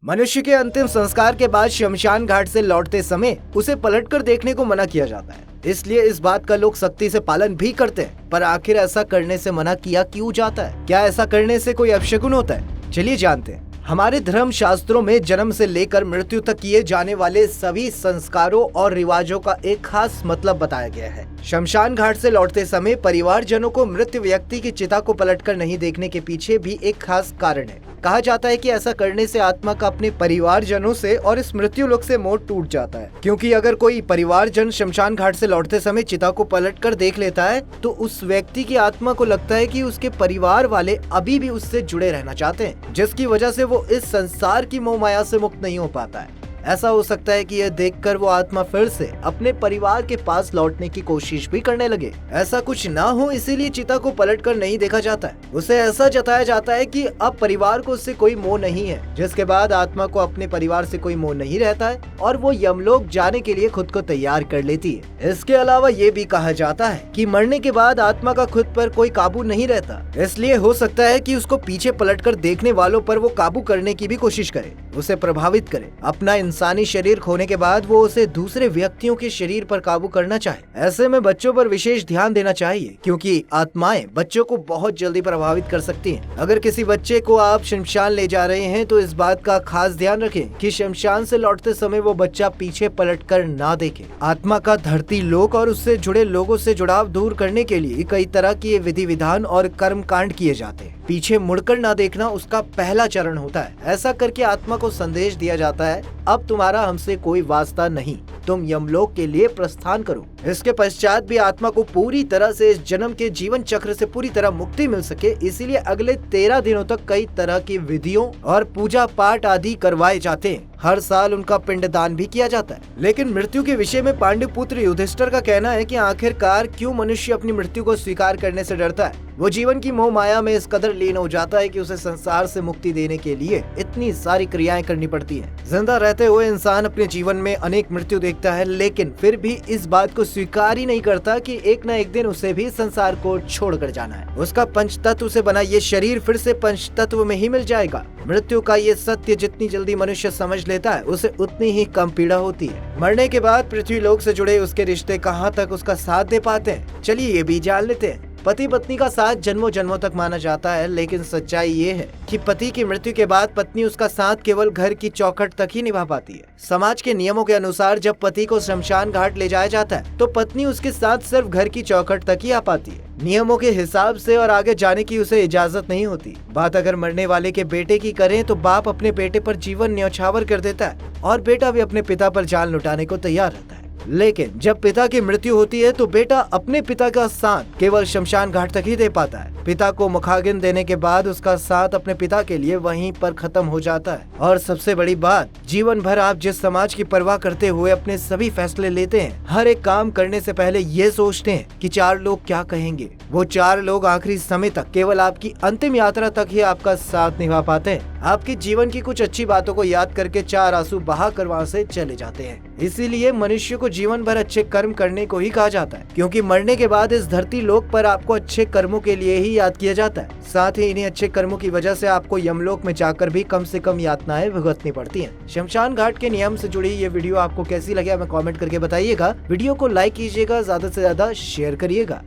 मनुष्य के अंतिम संस्कार के बाद शमशान घाट से लौटते समय उसे पलटकर देखने को मना किया जाता है। इसलिए इस बात का लोग सख्ती से पालन भी करते हैं। पर आखिर ऐसा करने से मना किया क्यों जाता है? क्या ऐसा करने से कोई अपशगुन होता है? चलिए जानते हैं। हमारे धर्म शास्त्रों में जन्म से लेकर मृत्यु तक किए जाने वाले सभी संस्कारों और रिवाजों का एक खास मतलब बताया गया है। शमशान घाट से लौटते समय परिवारजनों को मृत व्यक्ति की चिता को पलटकर नहीं देखने के पीछे भी एक खास कारण है। कहा जाता है कि ऐसा करने से आत्मा का अपने परिवारजनों से और इस मृत्यु लोक से मोह टूट जाता है। क्योंकि अगर कोई परिवारजन शमशान घाट से लौटते समय चिता को पलटकर देख लेता है तो उस व्यक्ति की आत्मा को लगता है कि उसके परिवार वाले अभी भी उससे जुड़े रहना चाहते हैं, जिसकी वजह से वो इस संसार की मोह माया से मुक्त नहीं हो पाता है। ऐसा हो सकता है कि यह देखकर वो आत्मा फिर से अपने परिवार के पास लौटने की कोशिश भी करने लगे। ऐसा कुछ ना हो इसीलिए चिता को पलटकर नहीं देखा जाता है। उसे ऐसा जताया जाता है कि अब परिवार को उससे कोई मोह नहीं है, जिसके बाद आत्मा को अपने परिवार से कोई मोह नहीं रहता है और वो यमलोक जाने के लिए खुद को तैयार कर लेती है। इसके अलावा ये भी कहा जाता है कि मरने के बाद आत्मा का खुद पर कोई काबू नहीं रहता, इसलिए हो सकता है कि उसको पीछे पलटकर देखने वालों पर वो काबू करने की भी कोशिश करे, उसे प्रभावित करे। अपना इंसानी शरीर खोने के बाद वो उसे दूसरे व्यक्तियों के शरीर पर काबू करना चाहे। ऐसे में बच्चों पर विशेष ध्यान देना चाहिए, क्योंकि आत्माएं बच्चों को बहुत जल्दी प्रभावित कर सकती हैं। अगर किसी बच्चे को आप शमशान ले जा रहे हैं तो इस बात का खास ध्यान रखें कि शमशान से लौटते समय वो बच्चा पीछे पलटकर ना देखे। आत्मा का धरती लोक और उससे जुड़े लोगों से जुड़ाव दूर करने के लिए कई तरह के विधि विधान और कर्म कांड किए जाते हैं। पीछे मुड़कर ना देखना उसका पहला चरण होता है। ऐसा करके आत्मा को संदेश दिया जाता है, अब तुम्हारा हमसे कोई वास्ता नहीं, तुम यमलोक के लिए प्रस्थान करो। इसके पश्चात भी आत्मा को पूरी तरह से इस जन्म के जीवन चक्र से पूरी तरह मुक्ति मिल सके, इसीलिए अगले 13 दिनों तक कई तरह की विधियों और पूजा पाठ आदि करवाए जाते हैं। हर साल उनका पिंडदान भी किया जाता है। लेकिन मृत्यु के विषय में पांडु पुत्र युधिष्ठिर का कहना है कि आखिरकार क्यों मनुष्य अपनी मृत्यु को स्वीकार करने से डरता है। वो जीवन की मोह माया में इस कदर लीन हो जाता है कि उसे संसार से मुक्ति देने के लिए इतनी सारी क्रियाएं करनी पड़ती हैं। जिंदा रहते हुए इंसान अपने जीवन में अनेक मृत्यु देखता है, लेकिन फिर भी इस बात को स्वीकार ही नहीं करता कि एक न एक दिन उसे भी संसार को छोड़कर जाना है। उसका पंचतत्व से बना ये शरीर फिर से पंचतत्व में ही मिल जाएगा। मृत्यु का ये सत्य जितनी जल्दी मनुष्य समझ लेता है उसे उतनी ही कम पीड़ा होती है। मरने के बाद पृथ्वी लोक से जुड़े उसके रिश्ते कहाँ तक उसका साथ दे पाते हैं, चलिए ये भी जान लेते हैं। पति पत्नी का साथ जन्मों जन्मों तक माना जाता है, लेकिन सच्चाई ये है कि पति की मृत्यु के बाद पत्नी उसका साथ केवल घर की चौखट तक ही निभा पाती है। समाज के नियमों के अनुसार जब पति को शमशान घाट ले जाया जाता है तो पत्नी उसके साथ सिर्फ घर की चौखट तक ही आ पाती है। नियमों के हिसाब से और आगे जाने की उसे इजाजत नहीं होती। बात अगर मरने वाले के बेटे की करें तो बाप अपने बेटे पर जीवन न्यौछावर कर देता है और बेटा भी अपने पिता पर जान लुटाने को तैयार रहता है। लेकिन जब पिता की मृत्यु होती है तो बेटा अपने पिता का साथ केवल शमशान घाट तक ही दे पाता है। पिता को मुखाग्नि देने के बाद उसका साथ अपने पिता के लिए वहीं पर खत्म हो जाता है। और सबसे बड़ी बात, जीवन भर आप जिस समाज की परवाह करते हुए अपने सभी फैसले लेते हैं, हर एक काम करने से पहले ये सोचते हैं कि 4 लोग क्या कहेंगे। वो 4 लोग आखिरी समय तक केवल आपकी अंतिम यात्रा तक ही आपका साथ निभा पाते हैं। आपके जीवन की कुछ अच्छी बातों को याद करके 4 आंसू बहा कर वहाँ से चले जाते हैं। इसीलिए मनुष्य को जीवन भर अच्छे कर्म करने को ही कहा जाता है, क्योंकि मरने के बाद इस धरती लोक पर आपको अच्छे कर्मों के लिए ही याद किया जाता है। साथ ही इन्हीं अच्छे कर्मों की वजह से आपको यमलोक में जाकर भी कम से कम यातनाएं भुगतनी पड़ती हैं। शमशान घाट के नियम से जुड़ी ये वीडियो आपको कैसी लगी हमें कमेंट करके बताइएगा। वीडियो को लाइक कीजिएगा, ज्यादा से ज्यादा शेयर करिएगा।